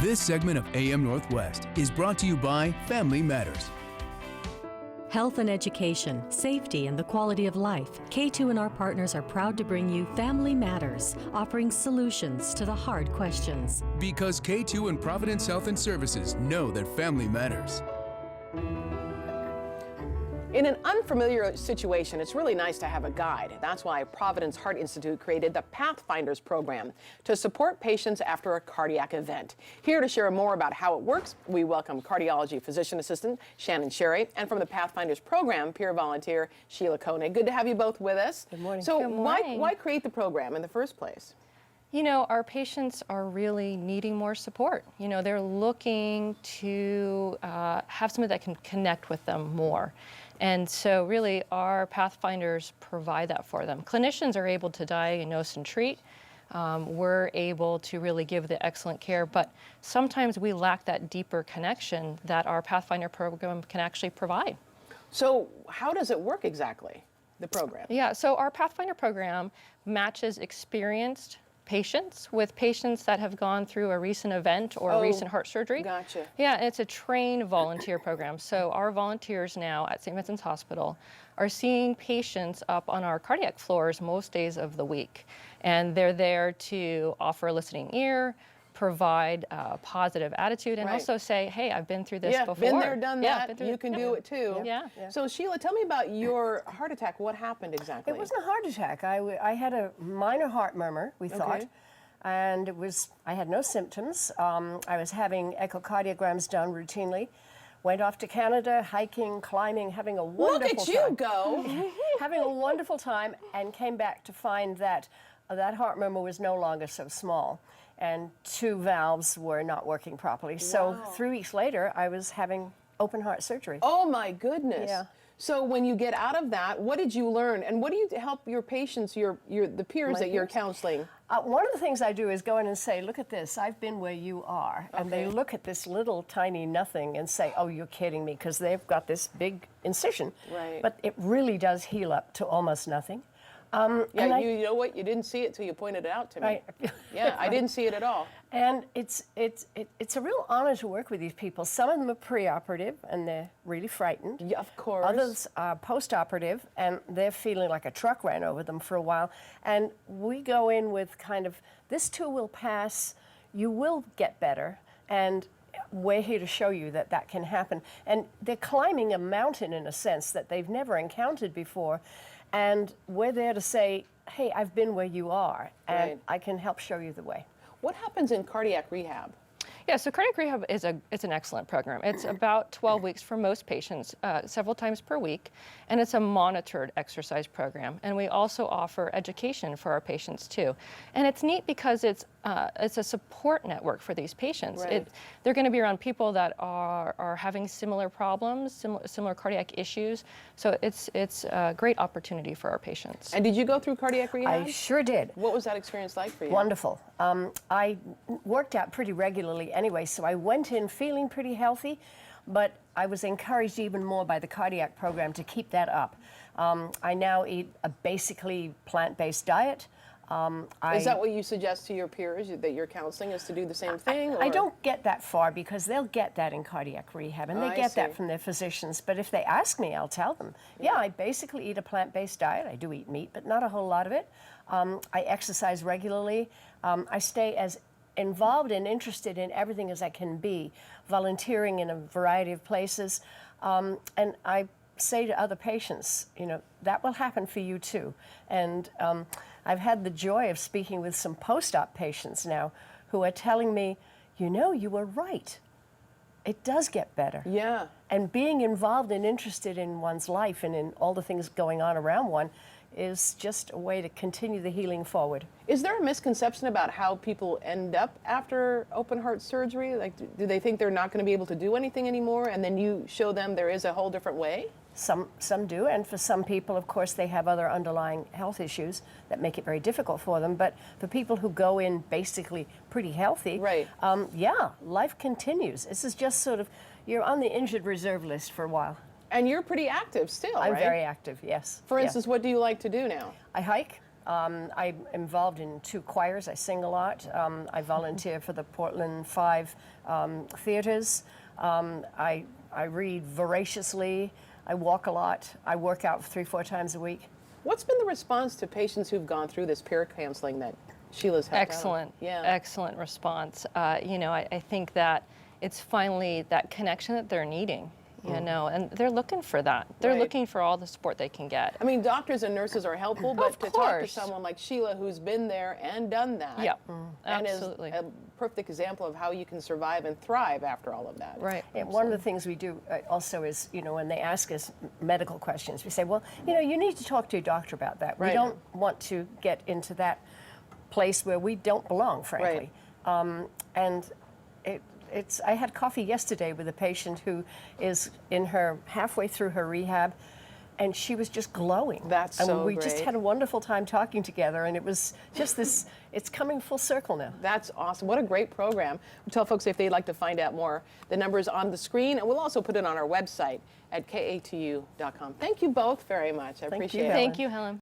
This segment of AM Northwest is brought to you by Family Matters. Health and education, safety, and the quality of life. KATU and our partners are proud to bring you Family Matters, offering solutions to the hard questions. Because KATU and Providence Health and Services know that family matters. In an unfamiliar situation, it's really nice to have a guide. That's why Providence Heart Institute created the Pathfinders program to support patients after a cardiac event. Here to share more about how it works, we welcome cardiology physician assistant Shannon Sherry, and from the Pathfinders program, peer volunteer Sheila Koenig. Good to have you both with us. Good morning. So Good morning. Why create the program in the first place? You know, our patients are really needing more support. You know, they're looking to have somebody that can connect with them more. And so really our Pathfinders provide that for them. Clinicians are able to diagnose and treat. We're able to really give the excellent care, but sometimes we lack that deeper connection that our Pathfinder program can actually provide. So how does it work exactly, the program? Yeah, so our Pathfinder program matches experienced patients with patients that have gone through a recent event or a recent heart surgery. Gotcha. Yeah, and it's a trained volunteer program. So our volunteers now at St. Vincent's Hospital are seeing patients up on our cardiac floors most days of the week. And they're there to offer a listening ear, provide a positive attitude, and also say, hey, I've been through this before. Been there, done that. Been You can do it too. Yeah. So Sheila, tell me about your heart attack. What happened exactly? It wasn't a heart attack. I had a minor heart murmur, we thought, and I had no symptoms. I was having echocardiograms done routinely. Went off to Canada, hiking, climbing, having a wonderful time. Look at you go! Having a wonderful time, and came back to find that that heart murmur was no longer so small, and 2 valves were not working properly. So 3 weeks later, I was having open heart surgery. Oh my goodness! Yeah. So when you get out of that, what did you learn, and what do you help your patients, the peers that you're counseling? One of the things I do is go in and say, look at this, I've been where you are. And they look at this little tiny nothing and say, oh, you're kidding me, because they've got this big incision. Right. But it really does heal up to almost nothing. Yeah, you know what? You didn't see it till you pointed it out to me. Right. Yeah, I didn't see it at all. And it's a real honor to work with these people. Some of them are preoperative and they're really frightened. Yeah, of course. Others are postoperative and they're feeling like a truck ran over them for a while. And we go in with kind of, this too will pass, you will get better, and we're here to show you that that can happen. And they're climbing a mountain in a sense that they've never encountered before. And we're there to say, hey, I've been where you are, and I can help show you the way. What happens in cardiac rehab? Yeah, so cardiac rehab is it's an excellent program. It's about 12 weeks for most patients, several times per week, and it's a monitored exercise program. And we also offer education for our patients too. And it's neat because it's a support network for these patients. They're going to be around people that are having similar problems, similar cardiac issues. So it's a great opportunity for our patients. And did you go through cardiac rehab? I sure did. What was that experience like for you? Wonderful. I worked out pretty regularly anyway, so I went in feeling pretty healthy, but I was encouraged even more by the cardiac program to keep that up. I now eat a basically plant-based diet. Is that what you suggest to your peers that you're counseling, is to do the same thing? I don't get that far because they'll get that in cardiac rehab and they get that from their physicians. But if they ask me, I'll tell them, yeah, I basically eat a plant-based diet. I do eat meat, but not a whole lot of it. I exercise regularly. I stay as involved and interested in everything as I can be, volunteering in a variety of places. And I say to other patients, you know, that will happen for you too. And I've had the joy of speaking with some post-op patients now who are telling me, you know, you were right. It does get better. Yeah. And being involved and interested in one's life and in all the things going on around one is just a way to continue the healing forward. Is there a misconception about how people end up after open heart surgery? Like, do they think they're not going to be able to do anything anymore, and then you show them there is a whole different way? Some do, and for some people, of course, they have other underlying health issues that make it very difficult for them. But for people who go in basically pretty healthy, yeah, life continues. This is just sort of, you're on the injured reserve list for a while. And you're pretty active still, I'm right? very active, yes. For instance, what do you like to do now? I hike. I'm involved in 2 choirs. I sing a lot. I volunteer for the Portland 5 theaters. I read voraciously. I walk a lot. I work out 3-4 times a week. What's been the response to patients who've gone through this peer counseling that Sheila's had? Excellent. Yeah. Excellent response. You know, I think that it's finally that connection that they're needing. You know, and they're looking for that. They're Right. looking for all the support they can get. I mean, doctors and nurses are helpful, but Of to talk to course. someone like Sheila who's been there and done that, Yep, and absolutely. is a perfect example of how you can survive and thrive after all of that. Right. And one of the things we do also is, you know, when they ask us medical questions, we say, well, you know, you need to talk to your doctor about that. Right. We don't want to get into that place where we don't belong, frankly. And I had coffee yesterday with a patient who is halfway through her rehab, and she was just glowing. That's and so we just great. had a wonderful time talking together, and it was just this, it's coming full circle now. That's awesome. What a great program. We'll tell folks if they'd like to find out more. The number is on the screen, and we'll also put it on our website at katu.com. Thank you both very much. I appreciate it. Thank you, Helen.